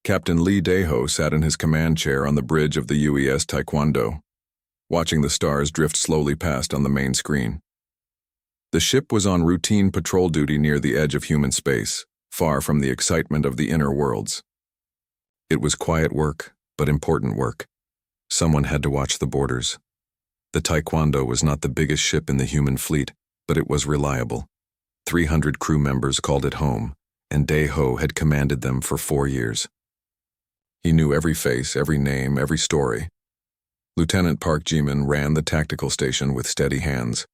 Captain Lee Daeho sat in his command chair on the bridge of the UES Taekwondo, watching the stars drift slowly past on the main screen. The ship was on routine patrol duty near the edge of human space, far from the excitement of the inner worlds. It was quiet work, but important work. Someone had to watch the borders. The Taekwondo was not the biggest ship in the human fleet, but it was reliable. 300 crew members called it home, and Daeho had commanded them for 4 years. He knew every face, every name, every story. Lieutenant Park Jimin ran the tactical station with steady hands.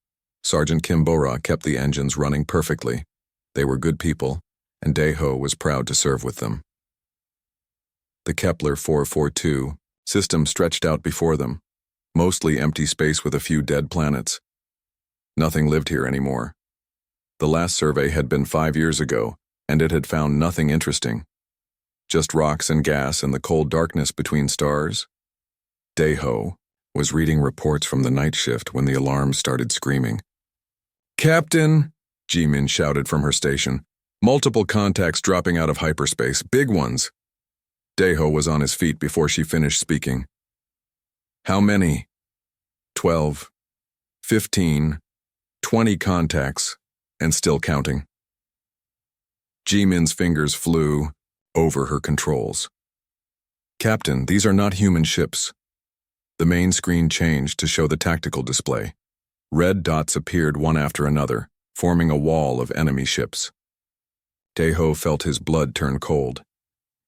Sergeant Kim Bora kept the engines running perfectly. They were good people, and Daeho was proud to serve with them. The Kepler 442 system stretched out before them, mostly empty space with a few dead planets. Nothing lived here anymore. The last survey had been 5 years ago, and it had found nothing interesting. Just rocks and gas and the cold darkness between stars. Daeho was reading reports from the night shift when the alarms started screaming. "Captain!" Jimin shouted from her station. "Multiple contacts dropping out of hyperspace, big ones." Daeho was on his feet before she finished speaking. "How many?" 12, 15, 20 contacts, and still counting. Jimin's fingers flew over her controls. "Captain, these are not human ships." The main screen changed to show the tactical display. Red dots appeared one after another, forming a wall of enemy ships. Daeho felt his blood turn cold.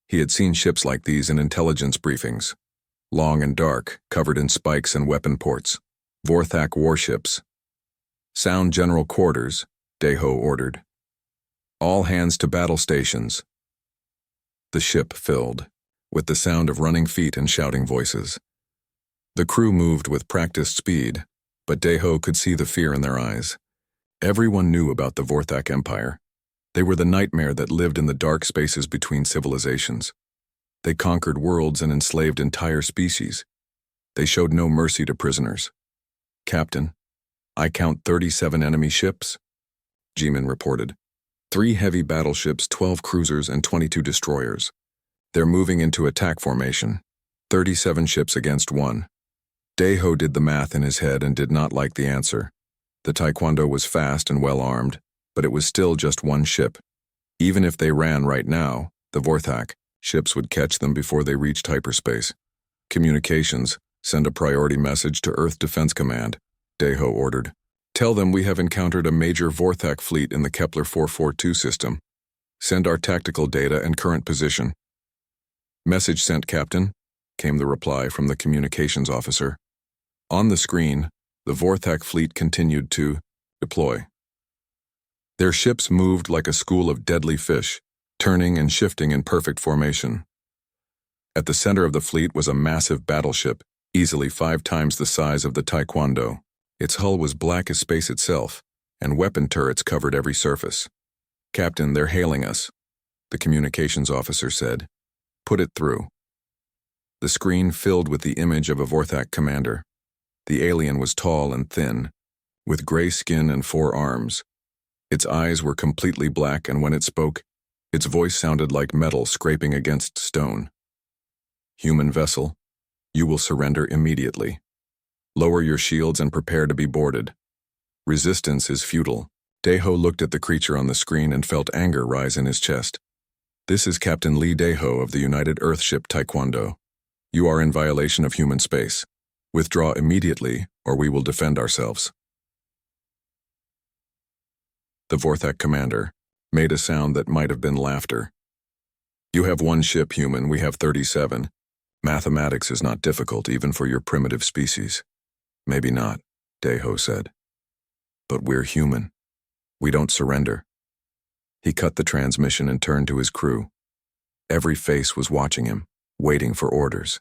He had seen ships like these in intelligence briefings. Long and dark, covered in spikes and weapon ports. Vorthak warships. "Sound general quarters," Daeho ordered. "All hands to battle stations." The ship filled, with the sound of running feet and shouting voices. The crew moved with practiced speed, but Daeho could see the fear in their eyes. Everyone knew about the Vorthak Empire. They were the nightmare that lived in the dark spaces between civilizations. They conquered worlds and enslaved entire species. They showed no mercy to prisoners. "Captain, I count 37 enemy ships," Jimin reported. 3 heavy battleships, 12 cruisers, and 22 destroyers. They're moving into attack formation. 37 ships against 1. Daeho did the math in his head and did not like the answer. The Taekwondo was fast and well armed, but it was still just 1 ship. Even if they ran right now, the Vorthak ships would catch them before they reached hyperspace. "Communications, send a priority message to Earth Defense Command," Daeho ordered. "Tell them we have encountered a major Vorthak fleet in the Kepler 442 system. Send our tactical data and current position." "Message sent, Captain," came the reply from the communications officer. On the screen, the Vorthak fleet continued to deploy. Their ships moved like a school of deadly fish, turning and shifting in perfect formation. At the center of the fleet was a massive battleship, easily 5 times the size of the Taekwondo. Its hull was black as space itself, and weapon turrets covered every surface. "Captain, they're hailing us," the communications officer said. "Put it through." The screen filled with the image of a Vorthak commander. The alien was tall and thin, with gray skin and 4 arms. Its eyes were completely black, and when it spoke, its voice sounded like metal scraping against stone. "Human vessel, you will surrender immediately. Lower your shields and prepare to be boarded. Resistance is futile." Daeho looked at the creature on the screen and felt anger rise in his chest. "This is Captain Lee Daeho of the United Earthship Taekwondo. You are in violation of human space. Withdraw immediately, or we will defend ourselves." The Vorthak commander made a sound that might have been laughter. "You have 1 ship, human, we have 37. Mathematics is not difficult even for your primitive species." "Maybe not," Daeho said. "But we're human. We don't surrender." He cut the transmission and turned to his crew. Every face was watching him, waiting for orders.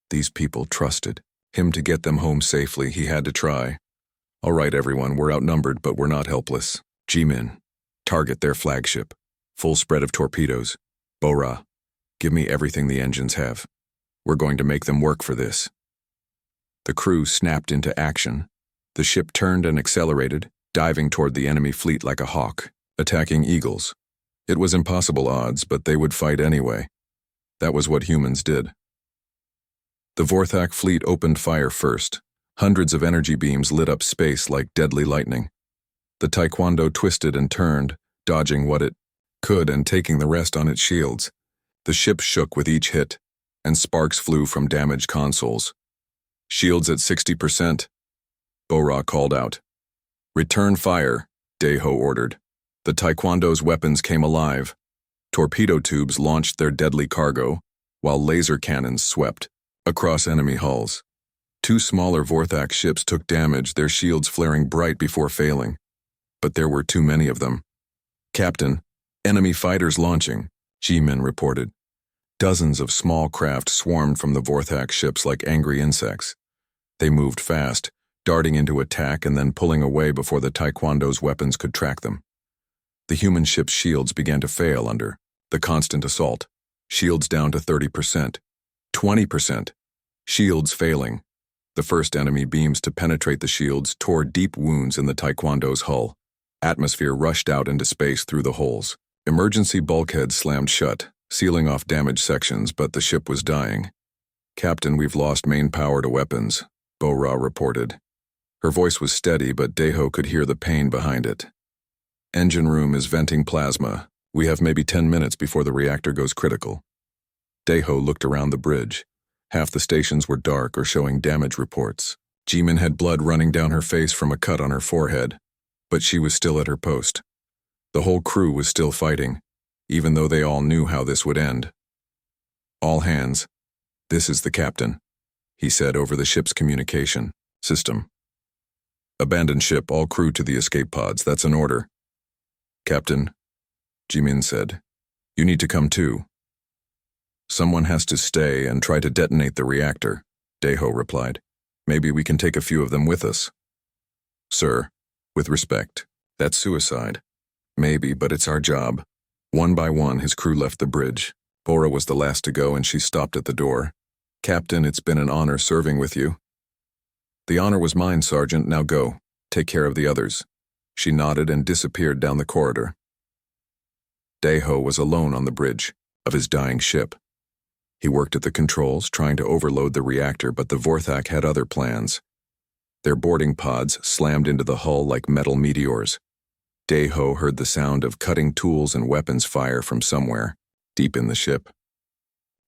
These people trusted him to get them home safely. He had to try. "All right, everyone, we're outnumbered, but we're not helpless. Jimin, target their flagship. Full spread of torpedoes. Bora, give me everything the engines have. We're going to make them work for this." The crew snapped into action. The ship turned and accelerated, diving toward the enemy fleet like a hawk, attacking eagles. It was impossible odds, but they would fight anyway. That was what humans did. The Vorthak fleet opened fire first. Hundreds of energy beams lit up space like deadly lightning. The Taekwondo twisted and turned, dodging what it could and taking the rest on its shields. The ship shook with each hit, and sparks flew from damaged consoles. Shields at 60%, Bo-Ra called out. Return fire, Daeho ordered. The Taekwondo's weapons came alive. Torpedo tubes launched their deadly cargo, while laser cannons swept across enemy hulls. Two smaller Vorthak ships took damage, their shields flaring bright before failing. But there were too many of them. Captain, enemy fighters launching, Ji-min reported. Dozens of small craft swarmed from the Vorthak ships like angry insects. They moved fast, darting into attack and then pulling away before the Taekwondo's weapons could track them. The human ship's shields began to fail under the constant assault. Shields down to 30%, 20%. Shields failing. The first enemy beams to penetrate the shields tore deep wounds in the Taekwondo's hull. Atmosphere rushed out into space through the holes. Emergency bulkheads slammed shut, sealing off damaged sections, but the ship was dying. Captain, we've lost main power to weapons, Bo-Ra reported. Her voice was steady, but Daeho could hear the pain behind it. Engine room is venting plasma. We have maybe 10 minutes before the reactor goes critical. Daeho looked around the bridge. Half the stations were dark or showing damage reports. Ji-min had blood running down her face from a cut on her forehead, but she was still at her post. The whole crew was still fighting, even though they all knew how this would end. All hands. This is the captain, he said over the ship's communication system. Abandon ship, all crew to the escape pods, that's an order. Captain, Ji-min said, you need to come too. Someone has to stay and try to detonate the reactor, Daeho replied. Maybe we can take a few of them with us. Sir, with respect, that's suicide. Maybe, but it's our job. One by one, his crew left the bridge. Bo-Ra was the last to go and she stopped at the door. Captain, it's been an honor serving with you. The honor was mine, Sergeant. Now go. Take care of the others. She nodded and disappeared down the corridor. Daeho was alone on the bridge of his dying ship. He worked at the controls, trying to overload the reactor, but the Vorthak had other plans. Their boarding pods slammed into the hull like metal meteors. Daeho heard the sound of cutting tools and weapons fire from somewhere, deep in the ship.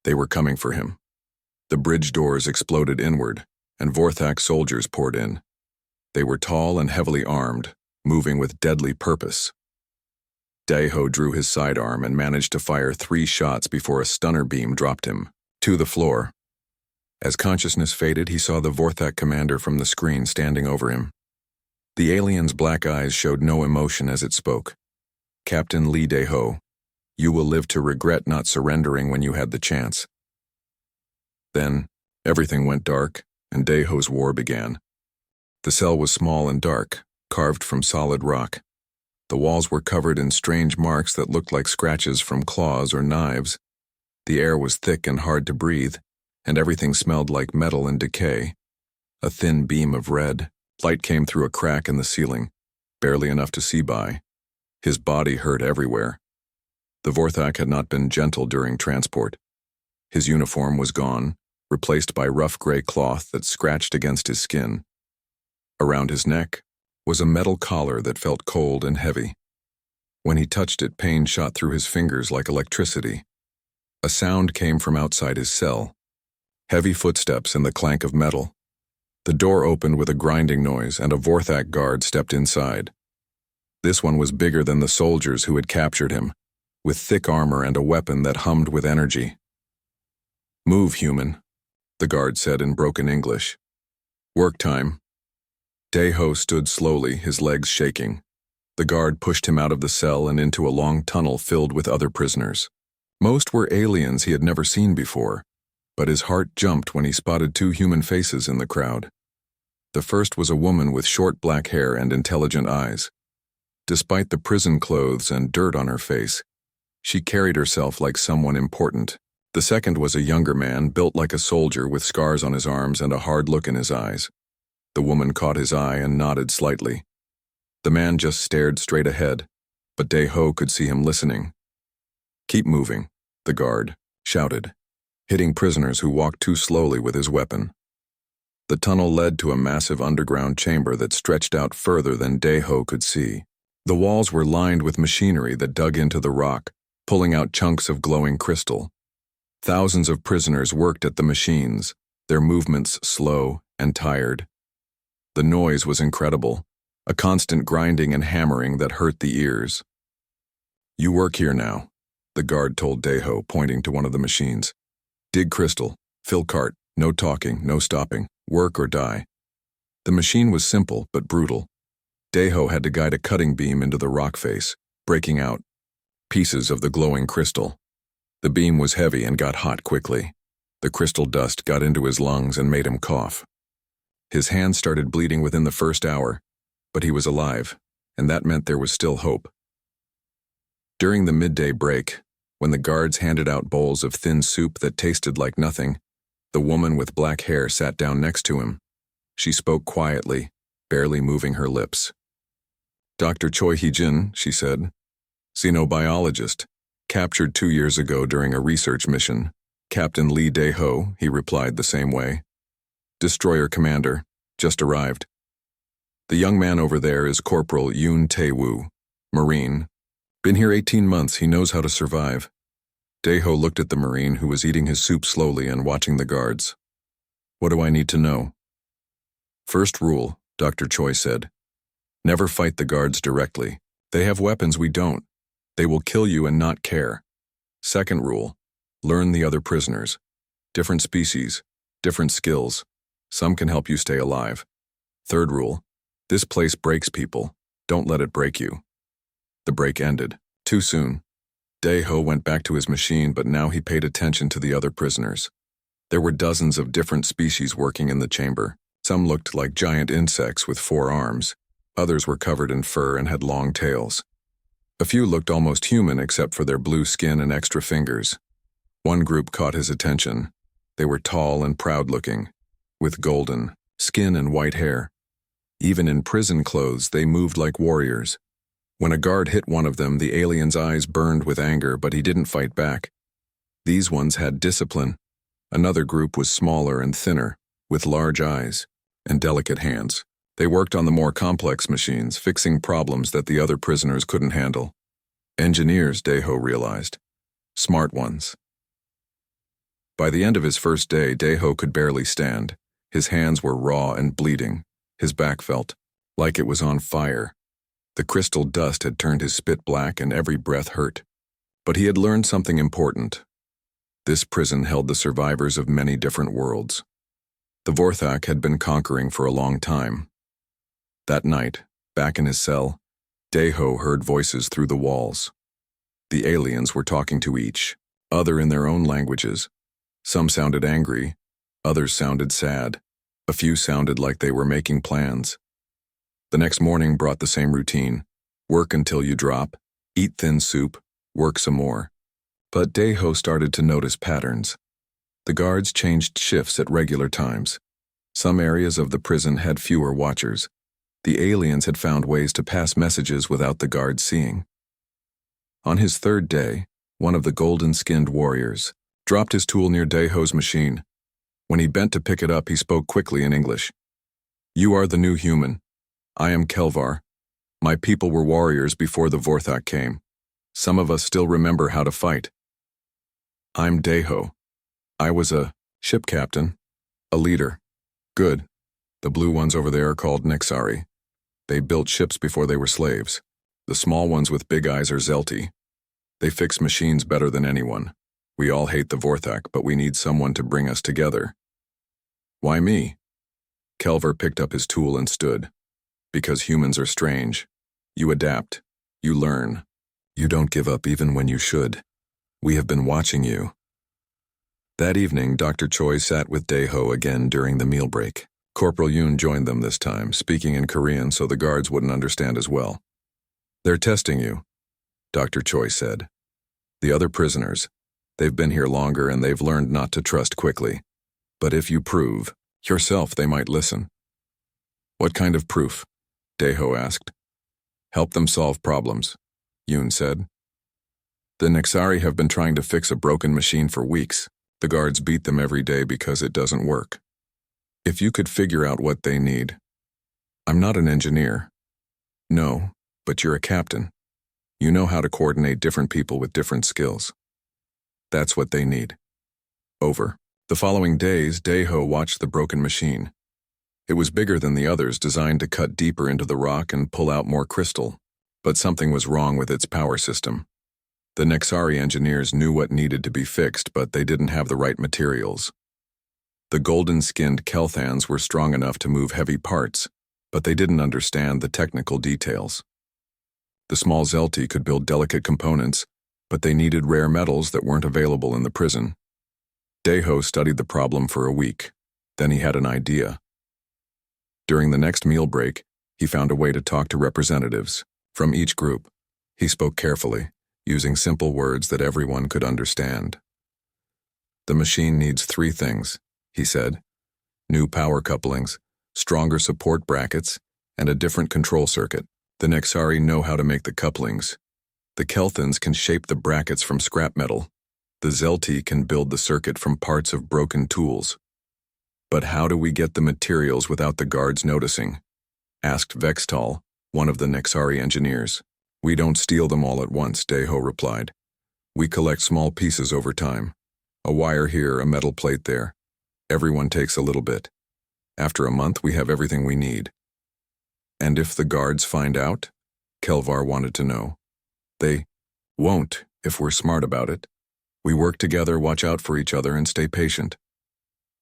They were coming for him. The bridge doors exploded inward, and Vorthak soldiers poured in. They were tall and heavily armed, moving with deadly purpose. Daeho drew his sidearm and managed to fire 3 shots before a stunner beam dropped him to the floor. As consciousness faded, he saw the Vorthak commander from the screen standing over him. The alien's black eyes showed no emotion as it spoke. Captain Lee Daeho, you will live to regret not surrendering when you had the chance. Then, everything went dark, and Daeho's war began. The cell was small and dark, carved from solid rock. The walls were covered in strange marks that looked like scratches from claws or knives. The air was thick and hard to breathe, and everything smelled like metal and decay. A thin beam of red light came through a crack in the ceiling, barely enough to see by. His body hurt everywhere. The Vorthak had not been gentle during transport. His uniform was gone, replaced by rough gray cloth that scratched against his skin. Around his neck was a metal collar that felt cold and heavy. When he touched it, pain shot through his fingers like electricity. A sound came from outside his cell. Heavy footsteps and the clank of metal. The door opened with a grinding noise, and a Vorthak guard stepped inside. This one was bigger than the soldiers who had captured him, with thick armor and a weapon that hummed with energy. Move, human, the guard said in broken English. Work time. Daeho stood slowly, his legs shaking. The guard pushed him out of the cell and into a long tunnel filled with other prisoners. Most were aliens he had never seen before, but his heart jumped when he spotted 2 human faces in the crowd. The first was a woman with short black hair and intelligent eyes. Despite the prison clothes and dirt on her face, she carried herself like someone important. The second was a younger man, built like a soldier with scars on his arms and a hard look in his eyes. The woman caught his eye and nodded slightly. The man just stared straight ahead, but Daeho could see him listening. Keep moving, the guard shouted. hitting prisoners who walked too slowly with his weapon. The tunnel led to a massive underground chamber that stretched out further than Daeho could see. The walls were lined with machinery that dug into the rock, pulling out chunks of glowing crystal. Thousands of prisoners worked at the machines, their movements slow and tired. The noise was incredible, a constant grinding and hammering that hurt the ears. "You work here now," the guard told Daeho, pointing to one of the machines. "Dig crystal, fill cart, no talking, no stopping, work or die." The machine was simple but brutal. Daeho had to guide a cutting beam into the rock face, breaking out pieces of the glowing crystal. The beam was heavy and got hot quickly. The crystal dust got into his lungs and made him cough. His hands started bleeding within the first hour, but he was alive, and that meant there was still hope. During the midday break, when the guards handed out bowls of thin soup that tasted like nothing, the woman with black hair sat down next to him. She spoke quietly, barely moving her lips. "Dr. Choi Hee-jin," she said, "xenobiologist, captured 2 years ago during a research mission. Captain Lee Daeho," he replied the same way. "Destroyer commander, just arrived. The young man over there is Corporal Yoon Tae-woo, Marine. Been here 18 months, he knows how to survive." Daeho looked at the Marine who was eating his soup slowly and watching the guards. "What do I need to know?" "First rule," Dr. Choi said. "Never fight the guards directly. They have weapons we don't. They will kill you and not care. Second rule, learn the other prisoners. Different species, different skills. Some can help you stay alive. Third rule, this place breaks people. Don't let it break you." The break ended. Too soon. Daeho went back to his machine, but now he paid attention to the other prisoners. There were dozens of different species working in the chamber. Some looked like giant insects with 4 arms. Others were covered in fur and had long tails. A few looked almost human except for their blue skin and extra fingers. One group caught his attention. They were tall and proud-looking, with golden skin and white hair. Even in prison clothes, they moved like warriors. When a guard hit one of them, the alien's eyes burned with anger, but he didn't fight back. These ones had discipline. Another group was smaller and thinner, with large eyes and delicate hands. They worked on the more complex machines, fixing problems that the other prisoners couldn't handle. Engineers, Daeho realized. Smart ones. By the end of his first day, Daeho could barely stand. His hands were raw and bleeding. His back felt like it was on fire. The crystal dust had turned his spit black and every breath hurt. But he had learned something important. This prison held the survivors of many different worlds. The Vorthak had been conquering for a long time. That night, back in his cell, Daeho heard voices through the walls. The aliens were talking to each other in their own languages. Some sounded angry, others sounded sad. A few sounded like they were making plans. The next morning brought the same routine. Work until you drop, eat thin soup, work some more. But Daeho started to notice patterns. The guards changed shifts at regular times. Some areas of the prison had fewer watchers. The aliens had found ways to pass messages without the guards seeing. On his third day, one of the golden-skinned warriors dropped his tool near Daeho's machine. When he bent to pick it up, he spoke quickly in English. "You are the new human. I am Kelvar. My people were warriors before the Vorthak came. Some of us still remember how to fight. I'm Daeho. I was a ship captain, a leader. Good. The blue ones over there are called Nexari. They built ships before they were slaves. The small ones with big eyes are Zelti. They fix machines better than anyone. We all hate the Vorthak, but we need someone to bring us together." "Why me?" Kelvar picked up his tool and stood. "Because humans are strange. You adapt. You learn. You don't give up even when you should. We have been watching you." That evening, Dr. Choi sat with Daeho again during the meal break. Corporal Yoon joined them this time, speaking in Korean so the guards wouldn't understand as well. "They're testing you," Dr. Choi said. "The other prisoners, they've been here longer and they've learned not to trust quickly. But if you prove yourself, they might listen." "What kind of proof?" Daeho asked. "Help them solve problems," Yoon said. "The Nexari have been trying to fix a broken machine for weeks. The guards beat them every day because it doesn't work. If you could figure out what they need. I'm not an engineer. No, but you're a captain. You know how to coordinate different people with different skills. That's what they need. Over. The following days, Daeho watched the broken machine. It was bigger than the others, designed to cut deeper into the rock and pull out more crystal. But something was wrong with its power system. The Nexari engineers knew what needed to be fixed, but they didn't have the right materials. The golden-skinned Kelthans were strong enough to move heavy parts, but they didn't understand the technical details. The small Zelti could build delicate components, but they needed rare metals that weren't available in the prison. Daeho studied the problem for a week. Then he had an idea. During the next meal break, he found a way to talk to representatives from each group. He spoke carefully, using simple words that everyone could understand. The machine needs 3 things, he said. New power couplings, stronger support brackets, and a different control circuit. The Nexari know how to make the couplings. The Kelthans can shape the brackets from scrap metal. The Zelti can build the circuit from parts of broken tools. But how do we get the materials without the guards noticing? Asked Vextal, one of the Nexari engineers. We don't steal them all at once, Daeho replied. We collect small pieces over time. A wire here, a metal plate there. Everyone takes a little bit. After a month, we have everything we need. And if the guards find out? Kelvar wanted to know. They won't if we're smart about it. We work together, watch out for each other, and stay patient.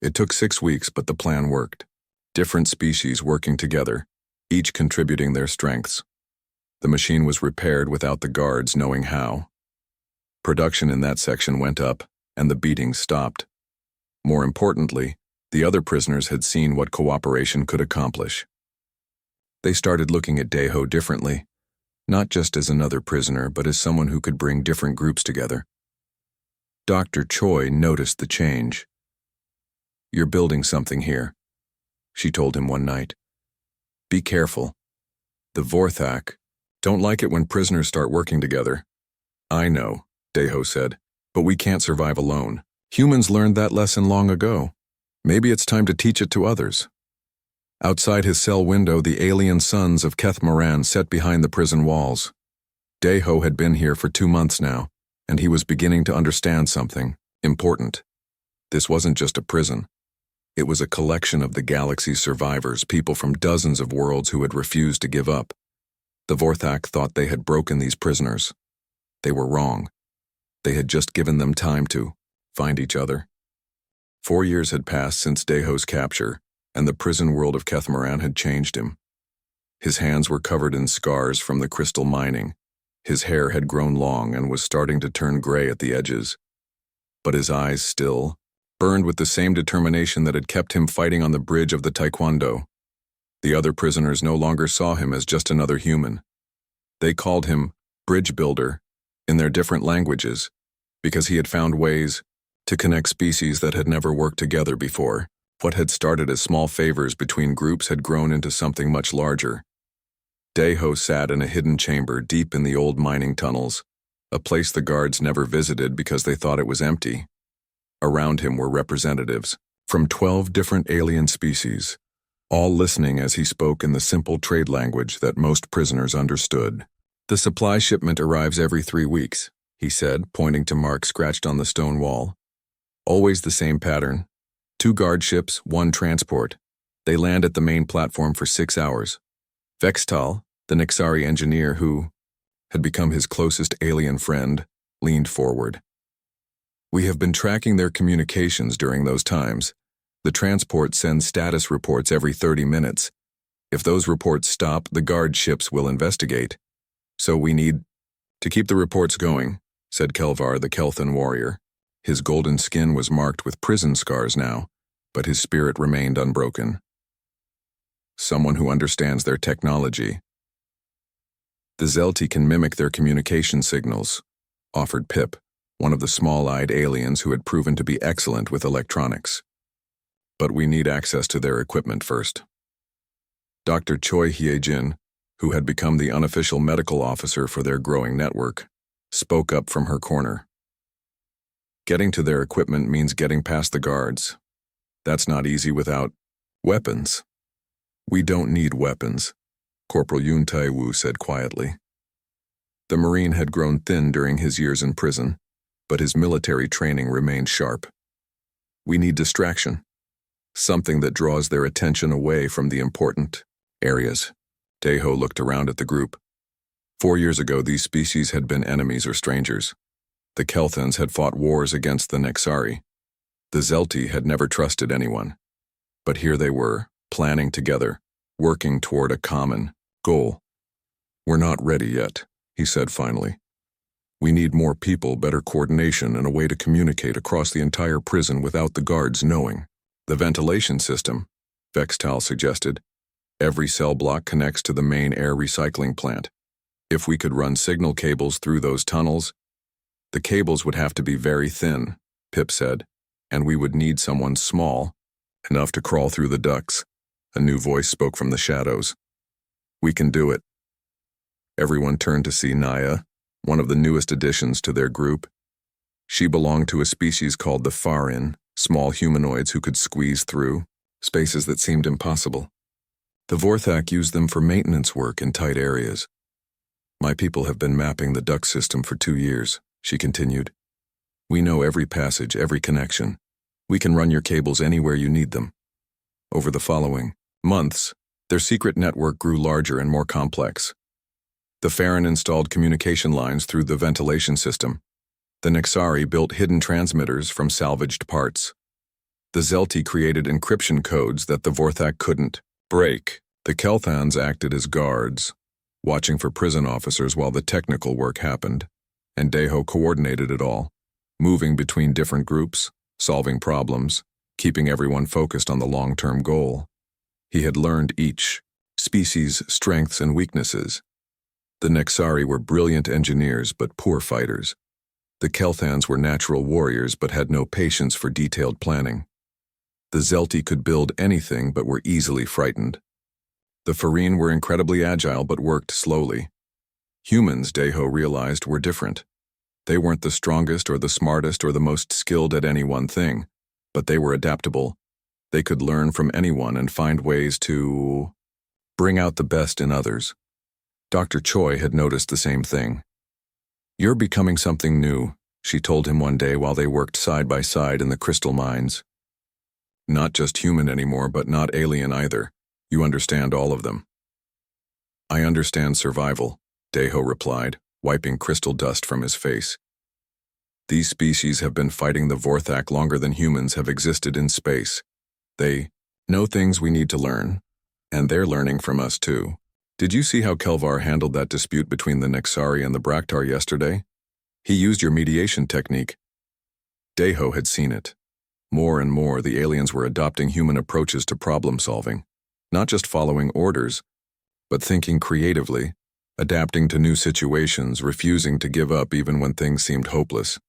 It took 6 weeks, but the plan worked. Different species working together, each contributing their strengths. The machine was repaired without the guards knowing how. Production in that section went up, and the beatings stopped. More importantly, the other prisoners had seen what cooperation could accomplish. They started looking at Daeho differently, not just as another prisoner, but as someone who could bring different groups together. Dr. Choi noticed the change. You're building something here, she told him one night. Be careful. The Vorthak don't like it when prisoners start working together. I know, Daeho said, but we can't survive alone. Humans learned that lesson long ago. Maybe it's time to teach it to others. Outside his cell window, the alien sons of Keth Moran sat behind the prison walls. Daeho had been here for 2 months now, and he was beginning to understand something important. This wasn't just a prison. It was a collection of the galaxy's survivors, people from dozens of worlds who had refused to give up. The Vorthak thought they had broken these prisoners. They were wrong. They had just given them time to find each other. 4 years had passed since Daeho's capture, and the prison world of Kethmaran had changed him. His hands were covered in scars from the crystal mining. His hair had grown long and was starting to turn gray at the edges. But his eyes still burned with the same determination that had kept him fighting on the bridge of the Taekwondo. The other prisoners no longer saw him as just another human. They called him Bridge Builder in their different languages, because he had found ways to connect species that had never worked together before. What had started as small favors between groups had grown into something much larger. Daeho sat in a hidden chamber deep in the old mining tunnels, a place the guards never visited because they thought it was empty. Around him were representatives from 12 different alien species, all listening as he spoke in the simple trade language that most prisoners understood. The supply shipment arrives every 3 weeks, he said, pointing to marks scratched on the stone wall. Always the same pattern. 2 guard ships, 1 transport. They land at the main platform for 6 hours. Vextal, the Nexari engineer who had become his closest alien friend, leaned forward. We have been tracking their communications during those times. The transport sends status reports every 30 minutes. If those reports stop, the guard ships will investigate. So we need to keep the reports going, said Kelvar, the Kelthan warrior. His golden skin was marked with prison scars now, but his spirit remained unbroken. Someone who understands their technology. The Zelti can mimic their communication signals, offered Pip, one of the small-eyed aliens who had proven to be excellent with electronics. But we need access to their equipment first. Dr. Choi Hyejin, who had become the unofficial medical officer for their growing network, spoke up from her corner. Getting to their equipment means getting past the guards. That's not easy without weapons. We don't need weapons, Corporal Yun Tai-Wu said quietly. The Marine had grown thin during his years in prison, but his military training remained sharp. We need distraction, something that draws their attention away from the important areas. Daeho looked around at the group. 4 years ago, these species had been enemies or strangers. The Kelthans had fought wars against the Nexari. The Zelti had never trusted anyone. But here they were, planning together, working toward a common goal. We're not ready yet, he said finally. We need more people, better coordination, and a way to communicate across the entire prison without the guards knowing. The ventilation system, Vextal suggested. Every cell block connects to the main air recycling plant. If we could run signal cables through those tunnels, the cables would have to be very thin, Pip said, and we would need someone small, enough to crawl through the ducts. A new voice spoke from the shadows. We can do it. Everyone turned to see Naya, one of the newest additions to their group. She belonged to a species called the Farin, small humanoids who could squeeze through spaces that seemed impossible. The Vorthak used them for maintenance work in tight areas. My people have been mapping the duct system for 2 years, she continued. We know every passage, every connection. We can run your cables anywhere you need them. Over the following months, their secret network grew larger and more complex. The Farron installed communication lines through the ventilation system. The Nexari built hidden transmitters from salvaged parts. The Zelti created encryption codes that the Vorthak couldn't break. The Kelthans acted as guards, watching for prison officers while the technical work happened, and Daeho coordinated it all, moving between different groups, solving problems, keeping everyone focused on the long-term goal. He had learned each species' strengths and weaknesses. The Nexari were brilliant engineers but poor fighters. The Kelthans were natural warriors but had no patience for detailed planning. The Zelti could build anything but were easily frightened. The Farin were incredibly agile but worked slowly. Humans, Daeho realized, were different. They weren't the strongest or the smartest or the most skilled at any one thing, but they were adaptable. They could learn from anyone and find ways to bring out the best in others. Dr. Choi had noticed the same thing. You're becoming something new, she told him one day while they worked side by side in the crystal mines. Not just human anymore, but not alien either. You understand all of them. I understand survival, Daeho replied, wiping crystal dust from his face. These species have been fighting the Vorthak longer than humans have existed in space. They know things we need to learn, and they're learning from us too. Did you see how Kelvar handled that dispute between the Nexari and the Braktar yesterday? He used your mediation technique. Daeho had seen it. More and more, the aliens were adopting human approaches to problem solving, not just following orders, but thinking creatively, adapting to new situations, refusing to give up even when things seemed hopeless.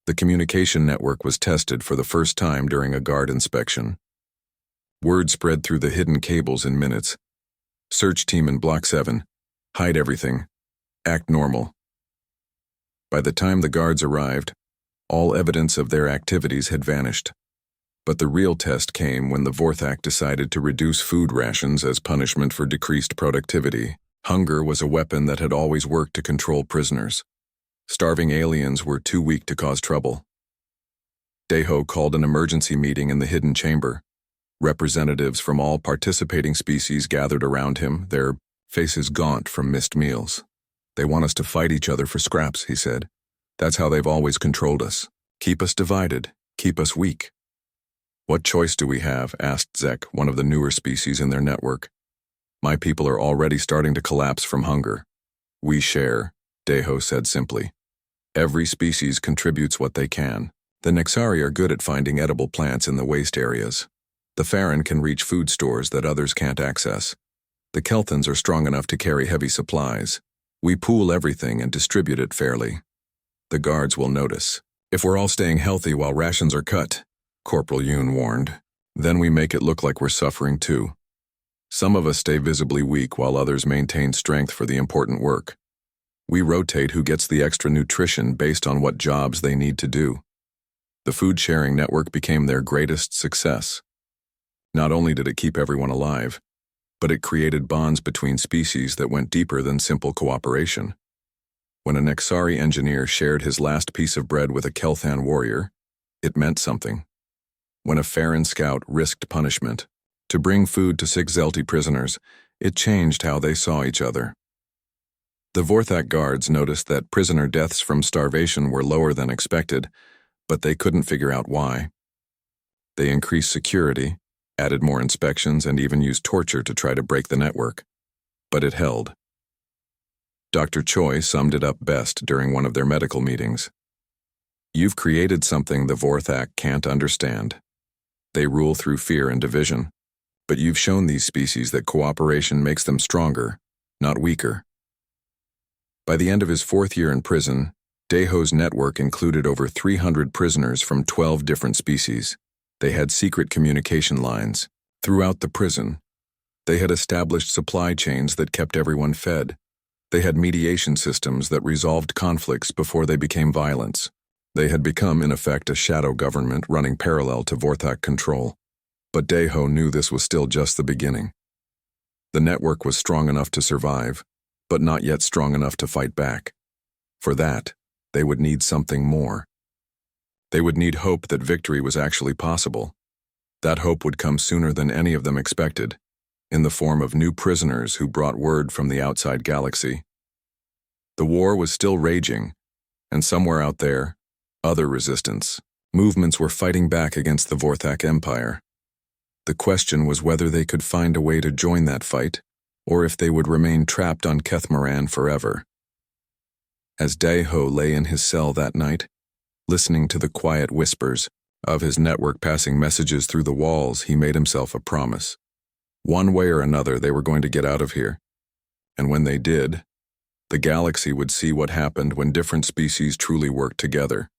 The communication network was tested for the first time during a guard inspection. Word spread through the hidden cables in minutes. Search team in Block 7. Hide everything. Act normal. By the time the guards arrived, all evidence of their activities had vanished. But the real test came when the Vorthak decided to reduce food rations as punishment for decreased productivity. Hunger was a weapon that had always worked to control prisoners. Starving aliens were too weak to cause trouble. Daeho called an emergency meeting in the hidden chamber. Representatives from all participating species gathered around him, their faces gaunt from missed meals. They want us to fight each other for scraps, he said. That's how they've always controlled us. Keep us divided, keep us weak. What choice do we have? Asked Zek, one of the newer species in their network. My people are already starting to collapse from hunger. We share, Daeho said simply. Every species contributes what they can. The Nexari are good at finding edible plants in the waste areas. The Farron can reach food stores that others can't access. The Kelthans are strong enough to carry heavy supplies. We pool everything and distribute it fairly. The guards will notice. If we're all staying healthy while rations are cut, Corporal Yoon warned, then we make it look like we're suffering too. Some of us stay visibly weak while others maintain strength for the important work. We rotate who gets the extra nutrition based on what jobs they need to do. The food-sharing network became their greatest success. Not only did it keep everyone alive, but it created bonds between species that went deeper than simple cooperation. When a Nexari engineer shared his last piece of bread with a Kelthan warrior, it meant something. When a Farron scout risked punishment to bring food to 6 Zelti prisoners, it changed how they saw each other. The Vorthak guards noticed that prisoner deaths from starvation were lower than expected, but they couldn't figure out why. They increased security, added more inspections, and even used torture to try to break the network. But it held. Dr. Choi summed it up best during one of their medical meetings. You've created something the Vorthak can't understand. They rule through fear and division, but you've shown these species that cooperation makes them stronger, not weaker. By the end of his 4th year in prison, Daeho's network included over 300 prisoners from 12 different species. They had secret communication lines throughout the prison. They had established supply chains that kept everyone fed. They had mediation systems that resolved conflicts before they became violence. They had become, in effect, a shadow government running parallel to Vorthak control. But Daeho knew this was still just the beginning. The network was strong enough to survive, but not yet strong enough to fight back. For that, they would need something more. They would need hope that victory was actually possible. That hope would come sooner than any of them expected, in the form of new prisoners who brought word from the outside galaxy. The war was still raging, and somewhere out there, other resistance movements were fighting back against the Vorthak Empire. The question was whether they could find a way to join that fight, or if they would remain trapped on Kethmaran forever. As Daeho lay in his cell that night, listening to the quiet whispers of his network passing messages through the walls, he made himself a promise. One way or another, they were going to get out of here. And when they did, the galaxy would see what happened when different species truly worked together.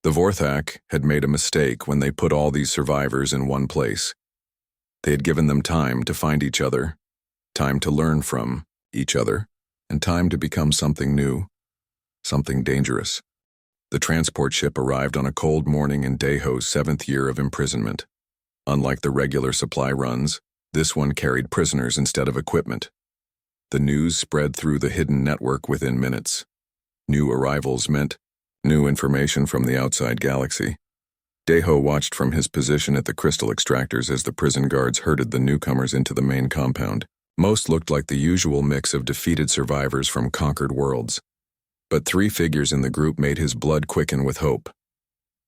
The Vorthak had made a mistake when they put all these survivors in one place. They had given them time to find each other, time to learn from each other, and time to become something new, something dangerous. The transport ship arrived on a cold morning in Daeho's 7th year of imprisonment. Unlike the regular supply runs, this one carried prisoners instead of equipment. The news spread through the hidden network within minutes. New arrivals meant new information from the outside galaxy. Daeho watched from his position at the crystal extractors as the prison guards herded the newcomers into the main compound. Most looked like the usual mix of defeated survivors from conquered worlds. But 3 figures in the group made his blood quicken with hope.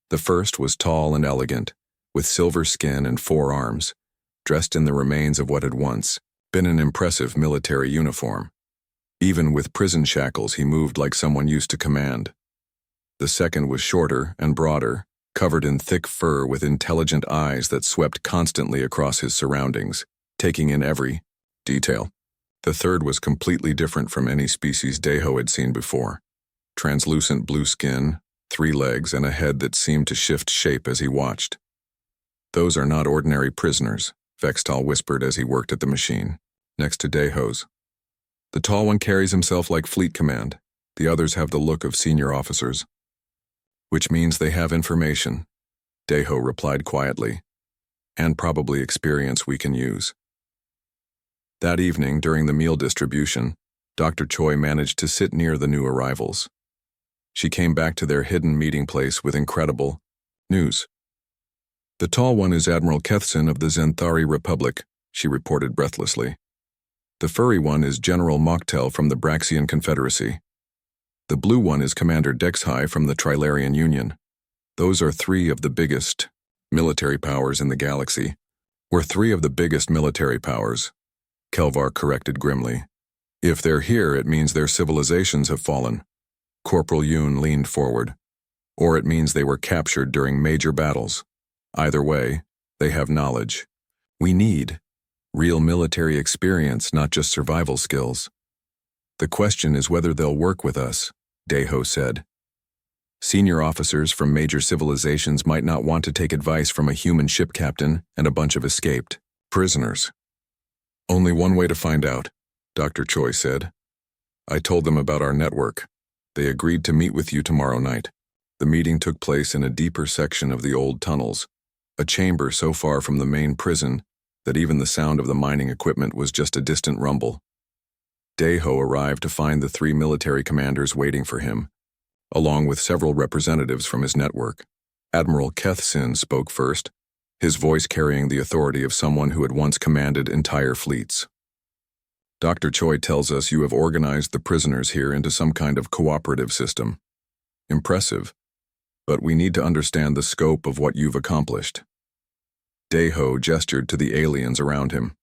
The first was tall and elegant, with silver skin and 4 arms, dressed in the remains of what had once been an impressive military uniform. Even with prison shackles, he moved like someone used to command. The second was shorter and broader, covered in thick fur with intelligent eyes that swept constantly across his surroundings, taking in every detail. The third was completely different from any species Daeho had seen before. Translucent blue skin, 3 legs, and a head that seemed to shift shape as he watched. Those are not ordinary prisoners, Vextal whispered as he worked at the machine, next to Daeho's. The tall one carries himself like fleet command. The others have the look of senior officers. Which means they have information, Daeho replied quietly, and probably experience we can use. That evening, during the meal distribution, Dr. Choi managed to sit near the new arrivals. She came back to their hidden meeting place with incredible news. The tall one is Admiral Kethson of the Zenthari Republic, she reported breathlessly. The furry one is General Mocktel from the Braxian Confederacy. The blue one is Commander Dexhai from the Trilarian Union. Those are 3 of the biggest military powers in the galaxy. We're 3 of the biggest military powers, Kelvar corrected grimly. If they're here, it means their civilizations have fallen. Corporal Yoon leaned forward. Or it means they were captured during major battles. Either way, they have knowledge. We need real military experience, not just survival skills. The question is whether they'll work with us, Daeho said. Senior officers from major civilizations might not want to take advice from a human ship captain and a bunch of escaped prisoners. Only one way to find out, Dr. Choi said. I told them about our network. They agreed to meet with you tomorrow night. The meeting took place in a deeper section of the old tunnels, a chamber so far from the main prison that even the sound of the mining equipment was just a distant rumble. Daeho arrived to find the 3 military commanders waiting for him, along with several representatives from his network. Admiral Kethsin spoke first, his voice carrying the authority of someone who had once commanded entire fleets. Dr. Choi tells us you have organized the prisoners here into some kind of cooperative system. Impressive, but we need to understand the scope of what you've accomplished. Daeho gestured to the aliens around him.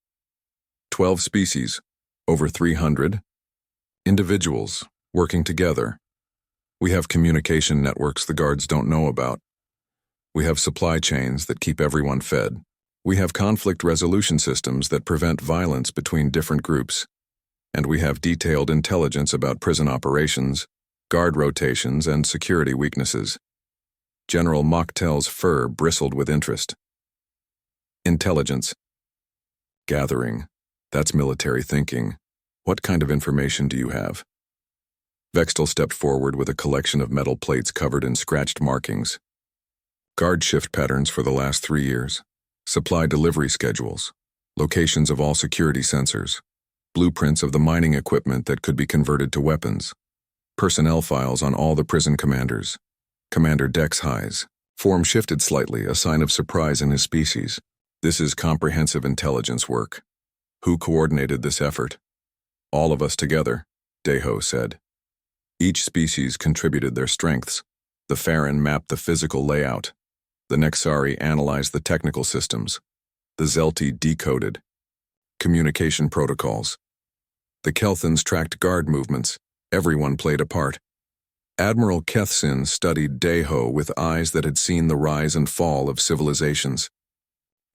12 species, over 300 individuals working together. We have communication networks the guards don't know about. We have supply chains that keep everyone fed. We have conflict resolution systems that prevent violence between different groups. And we have detailed intelligence about prison operations, guard rotations, and security weaknesses. General Mocktel's fur bristled with interest. Intelligence. Gathering. That's military thinking. What kind of information do you have? Vextel stepped forward with a collection of metal plates covered in scratched markings. Guard shift patterns for the last 3 years. Supply delivery schedules. Locations of all security sensors. Blueprints of the mining equipment that could be converted to weapons. Personnel files on all the prison commanders. Commander Dex highs. Form shifted slightly, a sign of surprise in his species. This is comprehensive intelligence work. Who coordinated this effort? All of us together, Daeho said. Each species contributed their strengths. The Farron mapped the physical layout. The Nexari analyzed the technical systems. The Zelti decoded communication protocols. The Kelthans tracked guard movements. Everyone played a part. Admiral Kethsin studied Daeho with eyes that had seen the rise and fall of civilizations.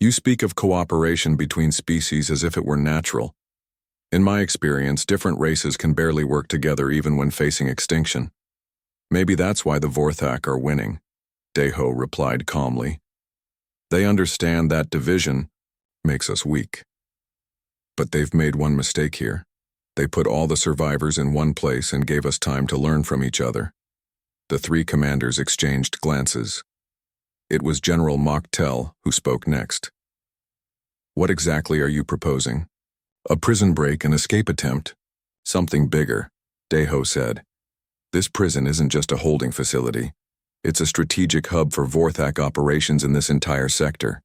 You speak of cooperation between species as if it were natural. In my experience, different races can barely work together even when facing extinction. Maybe that's why the Vorthak are winning, Daeho replied calmly. They understand that division makes us weak. But they've made one mistake here. They put all the survivors in one place and gave us time to learn from each other. The 3 commanders exchanged glances. It was General Mocktel who spoke next. What exactly are you proposing? A prison break and escape attempt? Something bigger, Daeho said. This prison isn't just a holding facility. It's a strategic hub for Vorthak operations in this entire sector.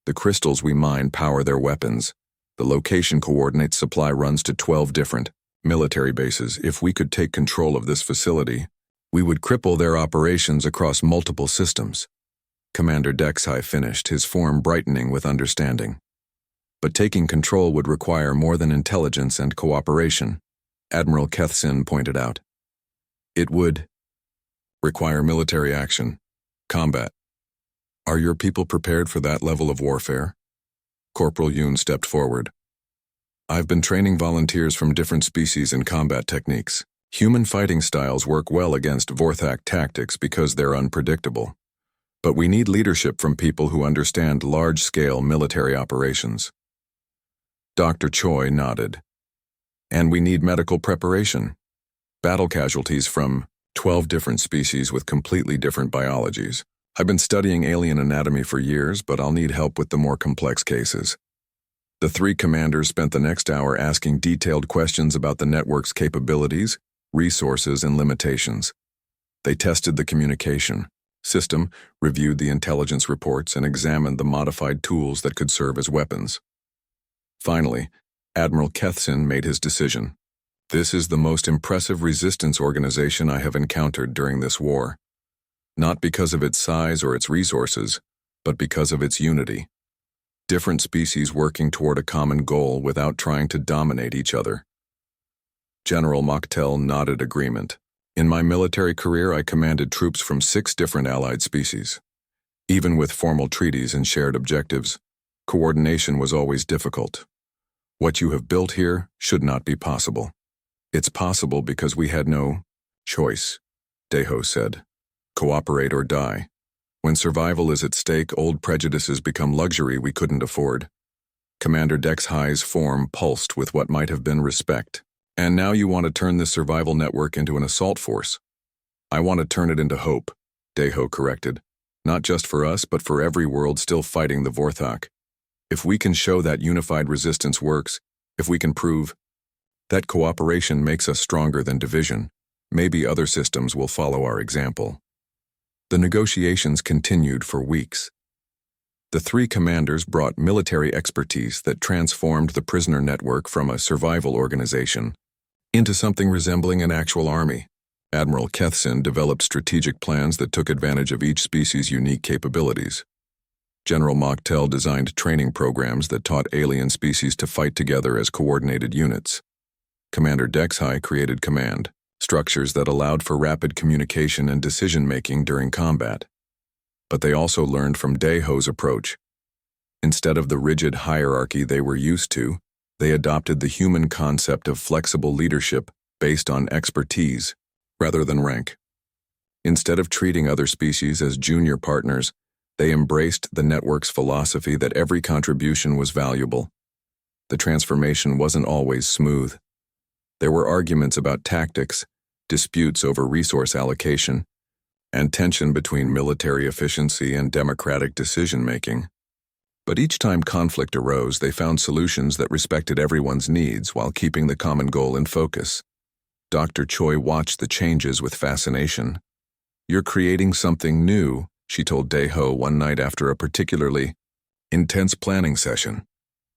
The crystals we mine power their weapons. The location coordinates supply runs to 12 different military bases. If we could take control of this facility, we would cripple their operations across multiple systems. Commander Dexhai finished, his form brightening with understanding. But taking control would require more than intelligence and cooperation, Admiral Kethsin pointed out. It would require military action, combat. Are your people prepared for that level of warfare? Corporal Yoon stepped forward. I've been training volunteers from different species in combat techniques. Human fighting styles work well against Vorthak tactics because they're unpredictable. But we need leadership from people who understand large-scale military operations. Dr. Choi nodded. And we need medical preparation. Battle casualties from 12 different species with completely different biologies. I've been studying alien anatomy for years, but I'll need help with the more complex cases. The 3 commanders spent the next hour asking detailed questions about the network's capabilities, resources, and limitations. They tested the communication system, reviewed the intelligence reports, and examined the modified tools that could serve as weapons. Finally, Admiral Kethsin made his decision. This is the most impressive resistance organization I have encountered during this war. Not because of its size or its resources, but because of its unity. Different species working toward a common goal without trying to dominate each other. General Mocktel nodded agreement. In my military career, I commanded troops from 6 different allied species. Even with formal treaties and shared objectives, coordination was always difficult. What you have built here should not be possible. It's possible because we had no choice, Daeho said. Cooperate or die. When survival is at stake, old prejudices become luxury we couldn't afford. Commander Dexhai's form pulsed with what might have been respect. And now you want to turn this survival network into an assault force. I want to turn it into hope. Daeho corrected. Not just for us, but for every world still fighting the Vorthok. If we can show that unified resistance works, if we can prove that cooperation makes us stronger than division, maybe other systems will follow our example. The negotiations continued for weeks. The three commanders brought military expertise that transformed the prisoner network from a survival organization into something resembling an actual army. Admiral Kethsin developed strategic plans that took advantage of each species' unique capabilities. General Mocktel designed training programs that taught alien species to fight together as coordinated units. Commander Dexhai created command structures that allowed for rapid communication and decision-making during combat. But they also learned from Daeho's approach. Instead of the rigid hierarchy they were used to, they adopted the human concept of flexible leadership based on expertise rather than rank. Instead of treating other species as junior partners, they embraced the network's philosophy that every contribution was valuable. The transformation wasn't always smooth. There were arguments about tactics, disputes over resource allocation, and tension between military efficiency and democratic decision-making. But each time conflict arose, they found solutions that respected everyone's needs while keeping the common goal in focus. Dr. Choi watched the changes with fascination. "You're creating something new," she told Daeho one night after a particularly intense planning session.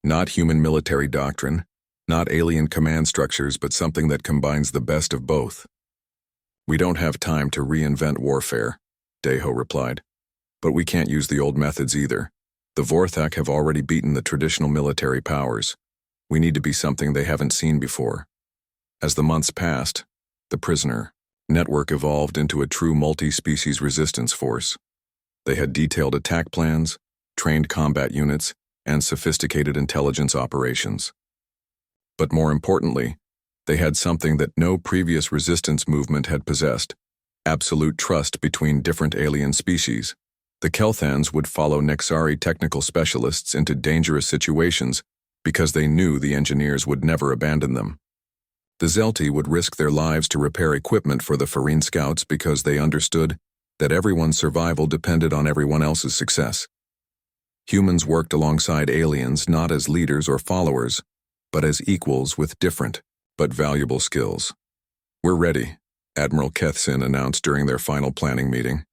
"Not human military doctrine, not alien command structures, but something that combines the best of both." "We don't have time to reinvent warfare," Daeho replied. "But we can't use the old methods either. The Vorthok have already beaten the traditional military powers. We need to be something they haven't seen before." As the months passed, the prisoner network evolved into a true multi-species resistance force. They had detailed attack plans, trained combat units, and sophisticated intelligence operations. But more importantly, they had something that no previous resistance movement had possessed: absolute trust between different alien species. The Kelthans would follow Nexari technical specialists into dangerous situations because they knew the engineers would never abandon them. The Zelti would risk their lives to repair equipment for the Farine scouts because they understood that everyone's survival depended on everyone else's success. Humans worked alongside aliens not as leaders or followers, but as equals with different but valuable skills. "We're ready," Admiral Kethsin announced during their final planning meeting.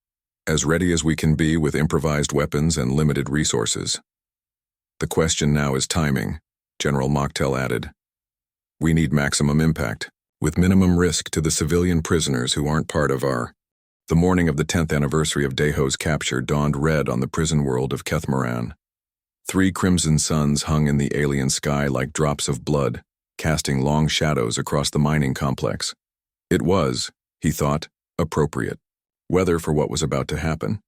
"As ready as we can be with improvised weapons and limited resources. The question now is timing," General Mocktel added. "We need maximum impact, with minimum risk to the civilian prisoners who aren't part of our—" The morning of the 10th anniversary of Daeho's capture dawned red on the prison world of Kethmaran. 3 crimson suns hung in the alien sky like drops of blood, casting long shadows across the mining complex. It was, he thought, appropriate weather for what was about to happen.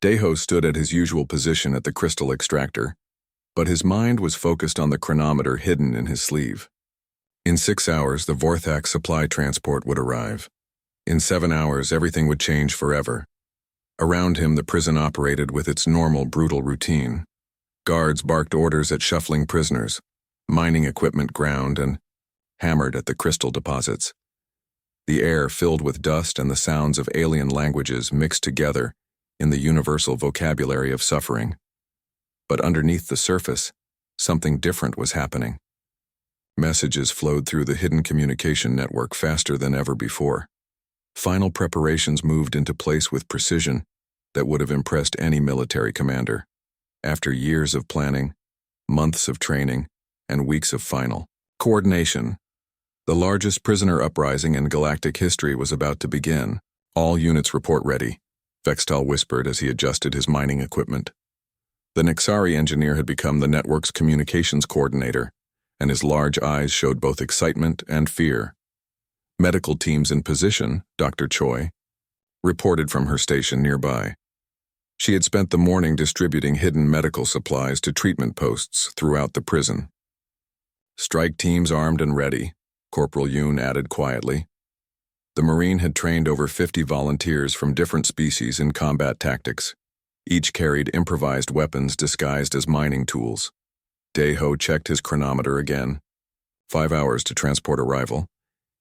Daeho stood at his usual position at the crystal extractor, but his mind was focused on the chronometer hidden in his sleeve. In 6 hours, the Vorthak supply transport would arrive. In 7 hours, everything would change forever. Around him, the prison operated with its normal, brutal routine. Guards barked orders at shuffling prisoners, mining equipment ground and hammered at the crystal deposits. The air filled with dust and the sounds of alien languages mixed together in the universal vocabulary of suffering. But underneath the surface, something different was happening. Messages flowed through the hidden communication network faster than ever before. Final preparations moved into place with precision that would have impressed any military commander. After years of planning, months of training, and weeks of final coordination, the largest prisoner uprising in galactic history was about to begin. "All units report ready," Vextal whispered as he adjusted his mining equipment. The Nexari engineer had become the network's communications coordinator, and his large eyes showed both excitement and fear. Medical teams in position, Dr. Choi reported from her station nearby. She had spent the morning distributing hidden medical supplies to treatment posts throughout the prison. "Strike teams armed and ready," Corporal Yoon added quietly. The Marine had trained over 50 volunteers from different species in combat tactics. Each carried improvised weapons disguised as mining tools. Daeho checked his chronometer again. 5 hours to transport arrival.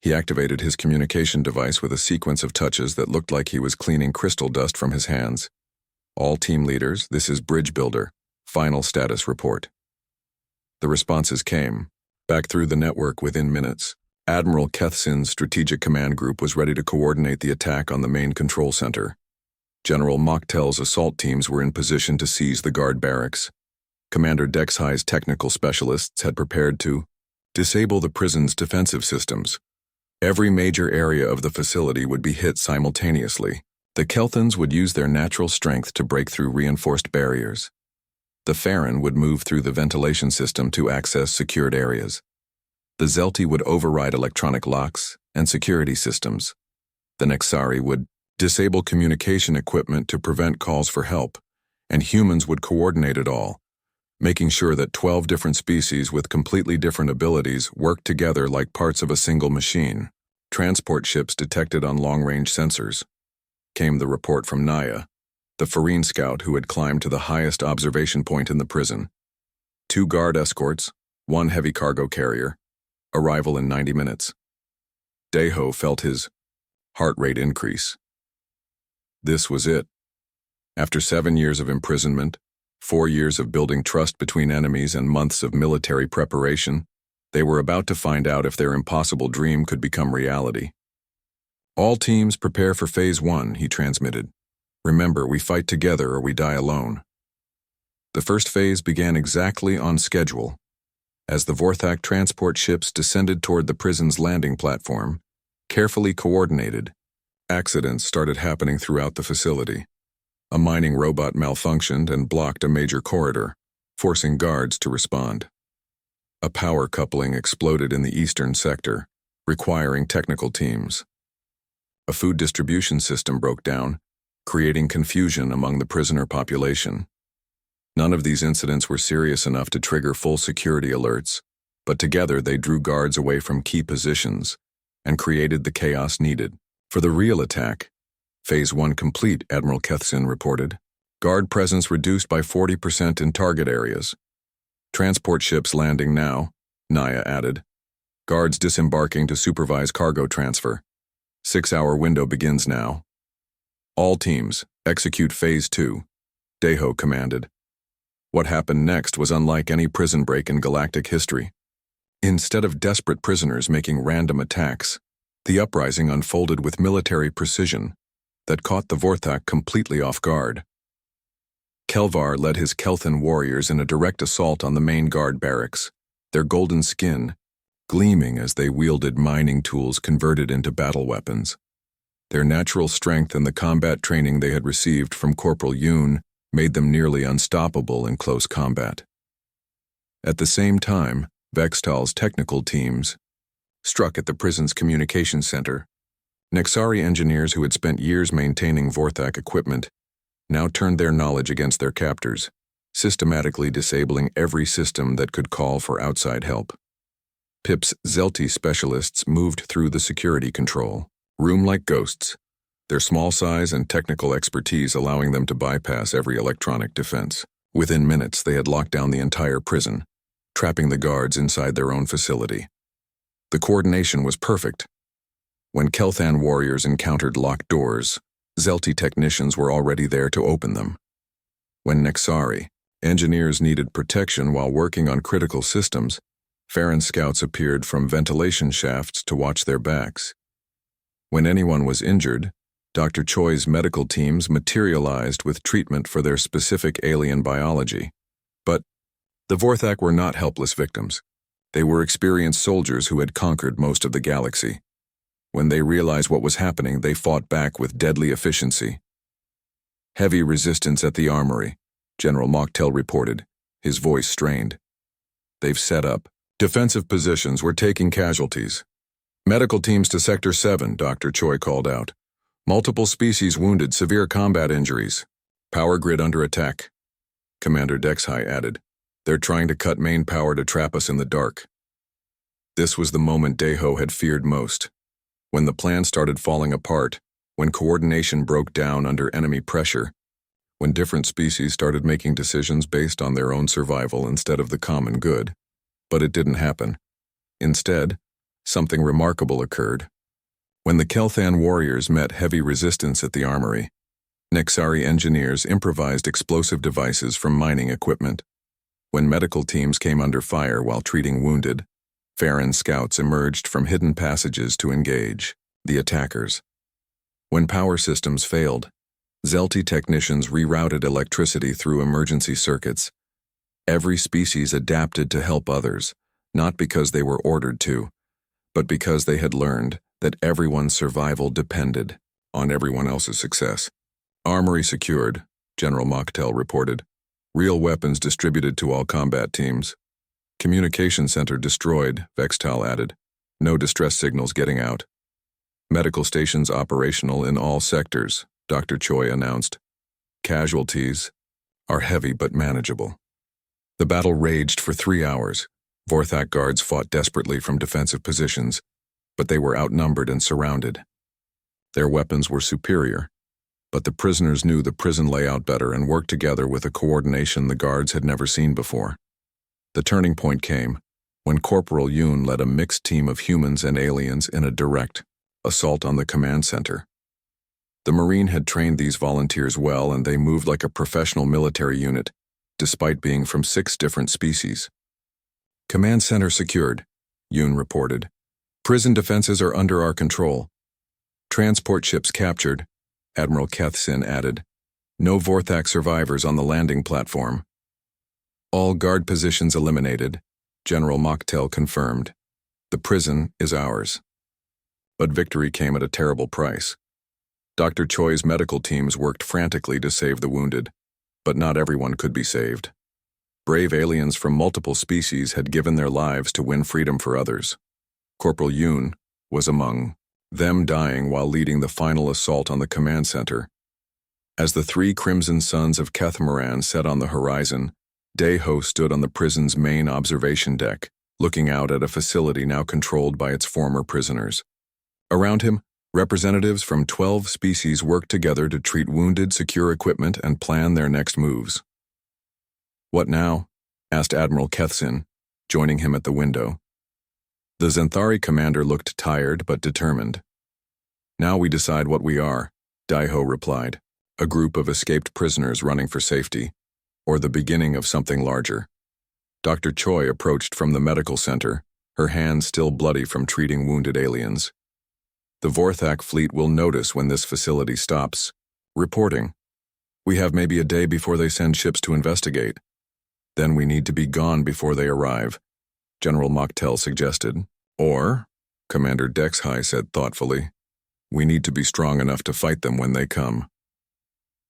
He activated his communication device with a sequence of touches that looked like he was cleaning crystal dust from his hands. All team leaders, this is Bridge Builder. Final status report. The responses came. Back through the network within minutes. Admiral Kethsin's Strategic Command Group was ready to coordinate the attack on the main control center. General Mocktel's assault teams were in position to seize the guard barracks. Commander Dexhigh's technical specialists had prepared to disable the prison's defensive systems. Every major area of the facility would be hit simultaneously. The Kelthans would use their natural strength to break through reinforced barriers. The Farron would move through the ventilation system to access secured areas. The Zelti would override electronic locks and security systems. The Nexari would disable communication equipment to prevent calls for help, and humans would coordinate it all, making sure that 12 different species with completely different abilities worked together like parts of a single machine. Transport ships detected on long-range sensors. Came the report from Naya, the Farine scout who had climbed to the highest observation point in the prison. 2 guard escorts, 1 heavy cargo carrier. Arrival in 90 minutes. Deho felt his heart rate increase. This was it. After 7 years of imprisonment, 4 years of building trust between enemies and months of military preparation, they were about to find out if their impossible dream could become reality. All teams prepare for Phase 1, he transmitted. Remember, we fight together or we die alone. The first phase began exactly on schedule. As the Vorthak transport ships descended toward the prison's landing platform, carefully coordinated, accidents started happening throughout the facility. A mining robot malfunctioned and blocked a major corridor, forcing guards to respond. A power coupling exploded in the eastern sector, requiring technical teams. A food distribution system broke down, creating confusion among the prisoner population. None of these incidents were serious enough to trigger full security alerts, but together they drew guards away from key positions and created the chaos needed. For the real attack, Phase 1 complete, Admiral Kethsin reported. Guard presence reduced by 40% in target areas. Transport ships landing now, Naya added. Guards disembarking to supervise cargo transfer. 6-hour window begins now. All teams, execute Phase 2, Deho commanded. What happened next was unlike any prison break in galactic history. Instead of desperate prisoners making random attacks, the uprising unfolded with military precision that caught the Vorthak completely off guard. Kelvar led his Kelthan warriors in a direct assault on the main guard barracks, their golden skin gleaming as they wielded mining tools converted into battle weapons. Their natural strength and the combat training they had received from Corporal Yoon made them nearly unstoppable in close combat. At the same time, Vextal's technical teams struck at the prison's communication center. Nexari engineers who had spent years maintaining Vorthak equipment now turned their knowledge against their captors, systematically disabling every system that could call for outside help. Pip's Zelti specialists moved through the security control room like ghosts, their small size and technical expertise allowing them to bypass every electronic defense. Within minutes, they had locked down the entire prison, trapping the guards inside their own facility. The coordination was perfect. When Kelthan warriors encountered locked doors, Zelti technicians were already there to open them. When Nexari engineers needed protection while working on critical systems, Farron scouts appeared from ventilation shafts to watch their backs. When anyone was injured, Dr. Choi's medical teams materialized with treatment for their specific alien biology. But the Vorthak were not helpless victims. They were experienced soldiers who had conquered most of the galaxy. When they realized what was happening, they fought back with deadly efficiency. Heavy resistance at the armory, General Mocktel reported, his voice strained. They've set up defensive positions. We're taking casualties. Medical teams to Sector 7, Dr. Choi called out. Multiple species wounded, severe combat injuries. Power grid under attack. Commander Dexhigh added. They're trying to cut main power to trap us in the dark. This was the moment Deho had feared most. When the plan started falling apart, when coordination broke down under enemy pressure, when different species started making decisions based on their own survival instead of the common good. But it didn't happen. Instead, something remarkable occurred. When the Kelthan warriors met heavy resistance at the armory, Nexari engineers improvised explosive devices from mining equipment. When medical teams came under fire while treating wounded, Farron scouts emerged from hidden passages to engage the attackers. When power systems failed, Zelti technicians rerouted electricity through emergency circuits. Every species adapted to help others, not because they were ordered to, but because they had learned that everyone's survival depended on everyone else's success. Armory secured, General Mocktel reported. Real weapons distributed to all combat teams. Communication center destroyed, Vextal added. No distress signals getting out. Medical stations operational in all sectors, Dr. Choi announced. Casualties are heavy but manageable. The battle raged for 3 hours. Vorthak guards fought desperately from defensive positions, but they were outnumbered and surrounded. Their weapons were superior, but the prisoners knew the prison layout better and worked together with a coordination the guards had never seen before. The turning point came when Corporal Yoon led a mixed team of humans and aliens in a direct assault on the command center. The Marine had trained these volunteers well, and they moved like a professional military unit, despite being from 6 different species. Command center secured, Yoon reported. Prison defenses are under our control. Transport ships captured, Admiral Kethsin added. No Vorthak survivors on the landing platform. All guard positions eliminated, General Mocktel confirmed. The prison is ours. But victory came at a terrible price. Dr. Choi's medical teams worked frantically to save the wounded, but not everyone could be saved. Brave aliens from multiple species had given their lives to win freedom for others. Corporal Yoon was among them, dying while leading the final assault on the command center. As the 3 crimson suns of Kethmoran set on the horizon, Daeho stood on the prison's main observation deck, looking out at a facility now controlled by its former prisoners. Around him, representatives from 12 species worked together to treat wounded, secure equipment, and plan their next moves. What now? Asked Admiral Kethsin, joining him at the window. The Zenthari commander looked tired but determined. Now we decide what we are, Daeho replied, a group of escaped prisoners running for safety, or the beginning of something larger. Dr. Choi approached from the medical center, her hands still bloody from treating wounded aliens. The Vorthak fleet will notice when this facility stops. Reporting. We have maybe a day before they send ships to investigate. Then we need to be gone before they arrive, General Mocktel suggested. Or, Commander Dexhai said thoughtfully, we need to be strong enough to fight them when they come.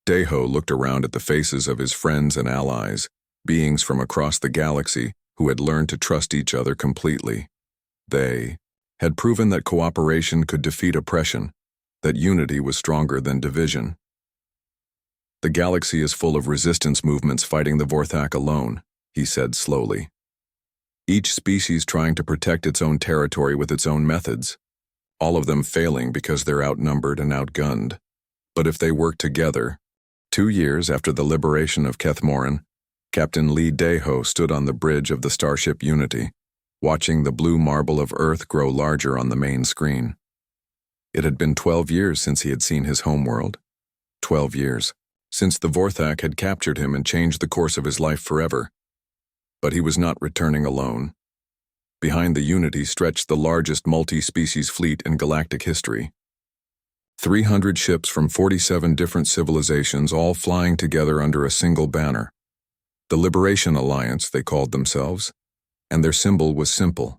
Daeho looked around at the faces of his friends and allies, beings from across the galaxy who had learned to trust each other completely. They had proven that cooperation could defeat oppression, that unity was stronger than division. The galaxy is full of resistance movements fighting the Vorthak alone, he said slowly. Each species trying to protect its own territory with its own methods, all of them failing because they're outnumbered and outgunned. But if they work together, 2 years after the liberation of Kethmoran, Captain Lee Daeho stood on the bridge of the starship Unity, watching the blue marble of Earth grow larger on the main screen. It had been 12 years since he had seen his homeworld. 12 years, since the Vorthak had captured him and changed the course of his life forever. But he was not returning alone. Behind the Unity stretched the largest multi-species fleet in galactic history. 300 ships from 47 different civilizations, all flying together under a single banner. The Liberation Alliance, they called themselves, and their symbol was simple,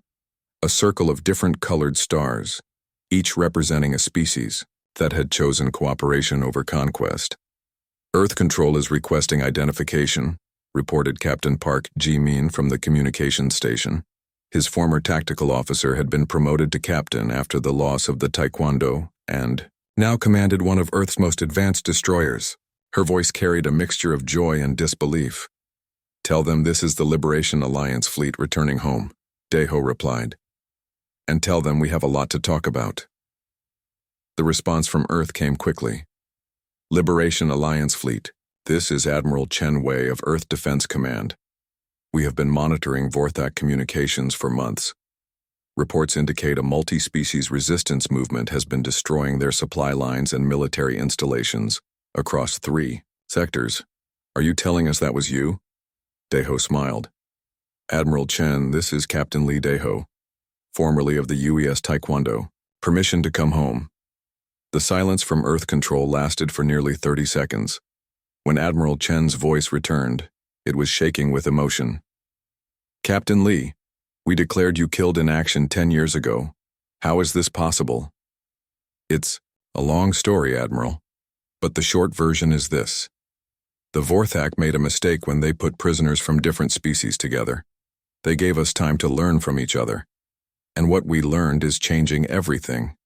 a circle of different colored stars, each representing a species that had chosen cooperation over conquest. Earth Control is requesting identification, reported Captain Park Ji-min from the communications station. His former tactical officer had been promoted to captain after the loss of the Taekwondo and now commanded one of Earth's most advanced destroyers. Her voice carried a mixture of joy and disbelief. Tell them this is the Liberation Alliance fleet returning home, Daeho replied. And tell them we have a lot to talk about. The response from Earth came quickly. Liberation Alliance fleet, this is Admiral Chen Wei of Earth Defense Command. We have been monitoring Vorthak communications for months. Reports indicate a multi-species resistance movement has been destroying their supply lines and military installations across 3 sectors. Are you telling us that was you? Daho smiled. Admiral Chen, this is Captain Lee Daho, formerly of the UES Taekwondo. Permission to come home. The silence from Earth Control lasted for nearly 30 seconds. When Admiral Chen's voice returned, it was shaking with emotion. Captain Lee, we declared you killed in action 10 years ago. How is this possible? It's a long story, Admiral, but the short version is this. The Vorthak made a mistake when they put prisoners from different species together. They gave us time to learn from each other. And what we learned is changing everything.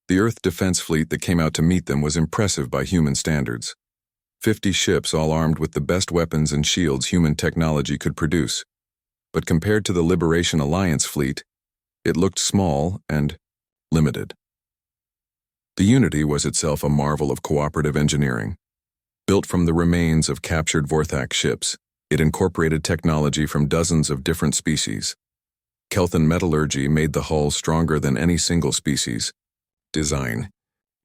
The Earth Defense Fleet that came out to meet them was impressive by human standards. 50 ships all armed with the best weapons and shields human technology could produce. But compared to the Liberation Alliance fleet, it looked small and limited. The Unity was itself a marvel of cooperative engineering. Built from the remains of captured Vorthak ships, it incorporated technology from dozens of different species. Kelthan metallurgy made the hull stronger than any single species. Design.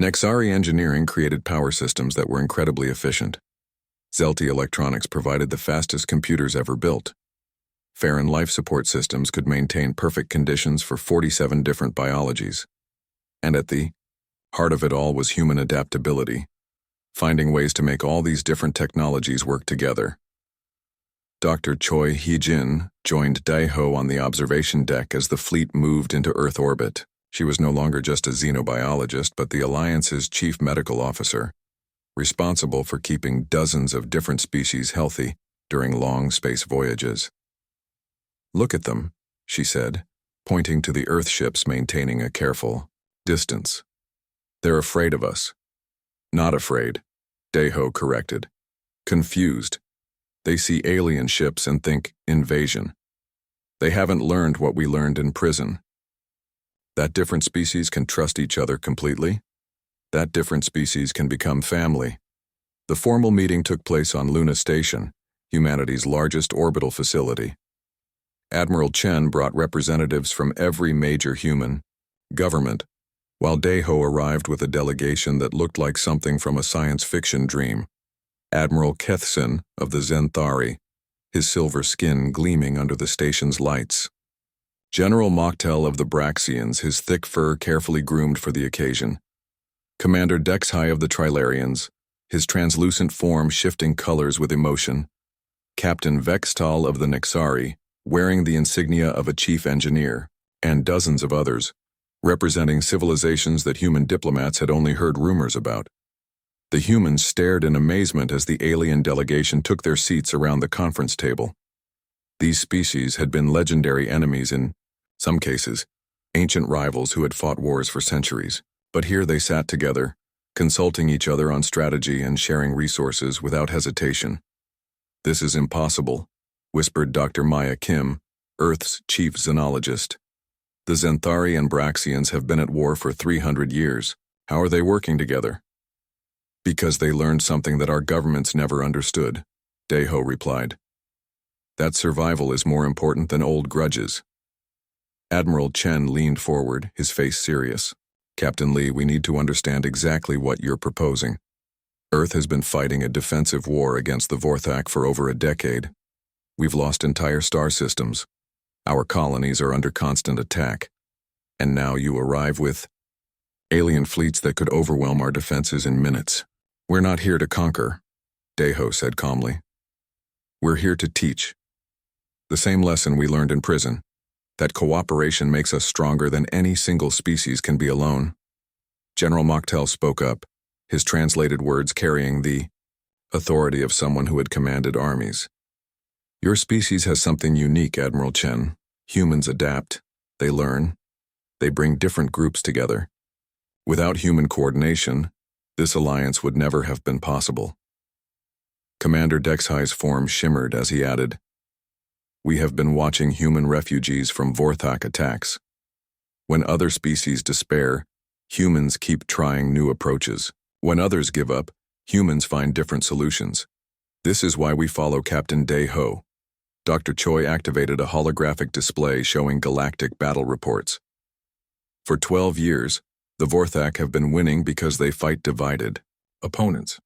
Nexari engineering created power systems that were incredibly efficient. Zelti Electronics provided the fastest computers ever built. Farron life support systems could maintain perfect conditions for 47 different biologies. And at the heart of it all was human adaptability, finding ways to make all these different technologies work together. Dr. Choi Hee-jin joined Daho on the observation deck as the fleet moved into Earth orbit. She was no longer just a xenobiologist, but the Alliance's chief medical officer, responsible for keeping dozens of different species healthy during long space voyages. Look at them, she said, pointing to the Earth ships maintaining a careful distance. They're afraid of us. Not afraid, Daho corrected. Confused. They see alien ships and think invasion. They haven't learned what we learned in prison. That different species can trust each other completely. That different species can become family. The formal meeting took place on Luna Station, humanity's largest orbital facility. Admiral Chen brought representatives from every major human government, while Daho arrived with a delegation that looked like something from a science fiction dream. Admiral Kethson of the Zenthari, his silver skin gleaming under the station's lights. General Mocktel of the Braxians, his thick fur carefully groomed for the occasion. Commander Dexhai of the Trilarians, his translucent form shifting colors with emotion. Captain Vextal of the Nexari, wearing the insignia of a chief engineer, and dozens of others, representing civilizations that human diplomats had only heard rumors about. The humans stared in amazement as the alien delegation took their seats around the conference table. These species had been legendary enemies in some cases, ancient rivals who had fought wars for centuries, but here they sat together, consulting each other on strategy and sharing resources without hesitation. This is impossible, whispered Dr. Maya Kim, Earth's chief xenologist. The Zenthari and Braxians have been at war for 300 years. How are they working together? Because they learned something that our governments never understood, Daho replied. That survival is more important than old grudges. Admiral Chen leaned forward, his face serious. Captain Lee, we need to understand exactly what you're proposing. Earth has been fighting a defensive war against the Vorthak for over a decade. We've lost entire star systems. Our colonies are under constant attack. And now you arrive with alien fleets that could overwhelm our defenses in minutes. We're not here to conquer, Daho said calmly. We're here to teach. The same lesson we learned in prison, that cooperation makes us stronger than any single species can be alone. General Mocktel spoke up, his translated words carrying the authority of someone who had commanded armies. Your species has something unique, Admiral Chen. Humans adapt, they learn, they bring different groups together. Without human coordination, this alliance would never have been possible. Commander Dexhai's form shimmered as he added, We have been watching human refugees from Vorthak attacks. When other species despair, humans keep trying new approaches. When others give up, humans find different solutions. This is why we follow Captain Daho. Dr. Choi activated a holographic display showing galactic battle reports. For 12 years, the Vorthak have been winning because they fight divided opponents.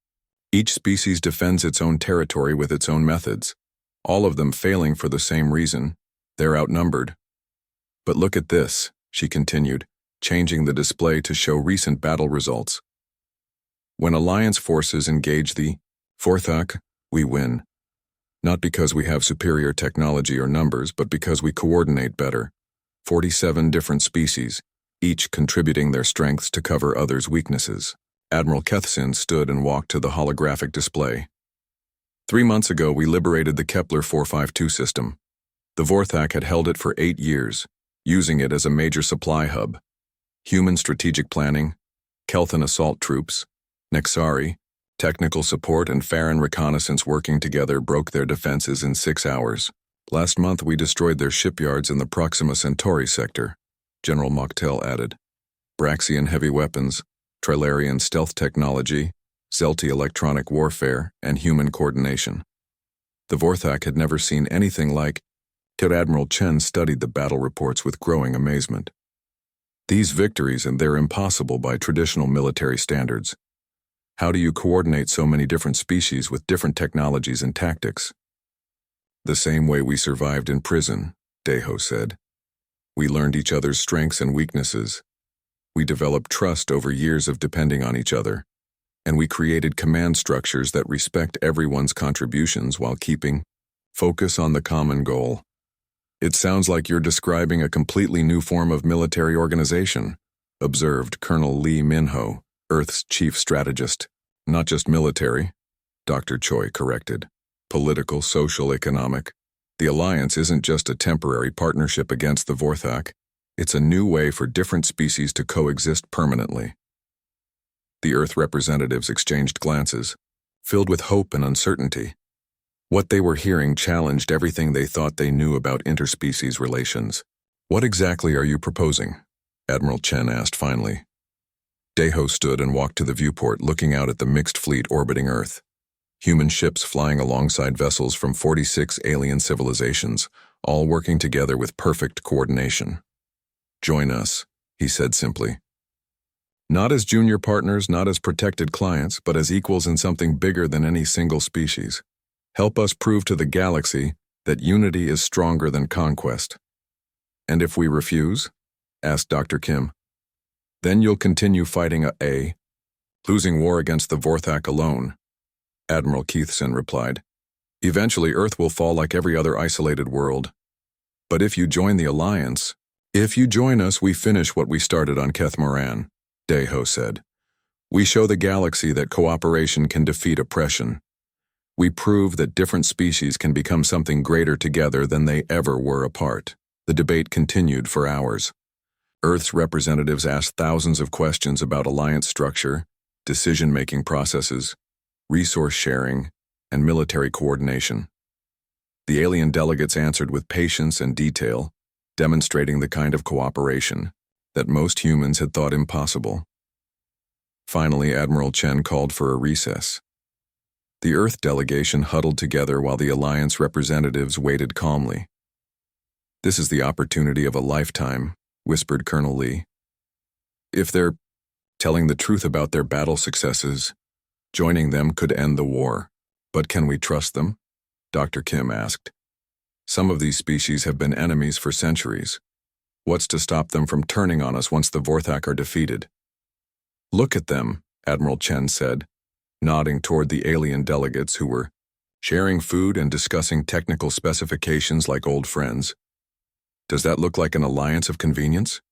Each species defends its own territory with its own methods, all of them failing for the same reason: they're outnumbered. But look at this, she continued, changing the display to show recent battle results. When Alliance forces engage the Vorthak, we win. Not because we have superior technology or numbers, but because we coordinate better. 47 different species, each contributing their strengths to cover others' weaknesses. Admiral Kethsin stood and walked to the holographic display. 3 months ago, we liberated the Kepler 452 system. The Vorthak had held it for 8 years, using it as a major supply hub. Human strategic planning, Kelthan assault troops, Nexari, technical support, and Farron reconnaissance working together broke their defenses in 6 hours. Last month, we destroyed their shipyards in the Proxima Centauri sector, General Mocktel added. Braxian heavy weapons, Trilarian stealth technology, Zelti electronic warfare, and human coordination. The Vorthak had never seen anything like it. Admiral Chen studied the battle reports with growing amazement. These victories, and they're impossible by traditional military standards. How do you coordinate so many different species with different technologies and tactics? The same way we survived in prison, Deho said. We learned each other's strengths and weaknesses. We developed trust over years of depending on each other, and we created command structures that respect everyone's contributions while keeping focus on the common goal. It sounds like you're describing a completely new form of military organization, observed Colonel Lee Minho, Earth's chief strategist. Not just military, Dr. Choi corrected. Political, social, economic. The alliance isn't just a temporary partnership against the Vorthak. It's a new way for different species to coexist permanently. The Earth representatives exchanged glances, filled with hope and uncertainty. What they were hearing challenged everything they thought they knew about interspecies relations. What exactly are you proposing? Admiral Chen asked finally. Deho stood and walked to the viewport, looking out at the mixed fleet orbiting Earth. Human ships flying alongside vessels from 46 alien civilizations, all working together with perfect coordination. Join us, he said simply. Not as junior partners, not as protected clients, but as equals in something bigger than any single species. Help us prove to the galaxy that unity is stronger than conquest. And if we refuse? Asked Dr. Kim. Then you'll continue fighting losing war against the Vorthak alone, Admiral Keithson replied. Eventually, Earth will fall like every other isolated world. But if you join the Alliance, if you join us, we finish what we started on Keth Moran, Deho said. We show the galaxy that cooperation can defeat oppression. We prove that different species can become something greater together than they ever were apart. The debate continued for hours. Earth's representatives asked thousands of questions about alliance structure, decision-making processes, resource sharing, and military coordination. The alien delegates answered with patience and detail, demonstrating the kind of cooperation that most humans had thought impossible. Finally, Admiral Chen called for a recess. The Earth delegation huddled together while the Alliance representatives waited calmly. This is the opportunity of a lifetime, whispered Colonel Lee. If they're telling the truth about their battle successes, joining them could end the war. But can we trust them? Dr. Kim asked. Some of these species have been enemies for centuries. What's to stop them from turning on us once the Vorthak are defeated? Look at them, Admiral Chen said, nodding toward the alien delegates who were sharing food and discussing technical specifications like old friends. Does that look like an alliance of convenience?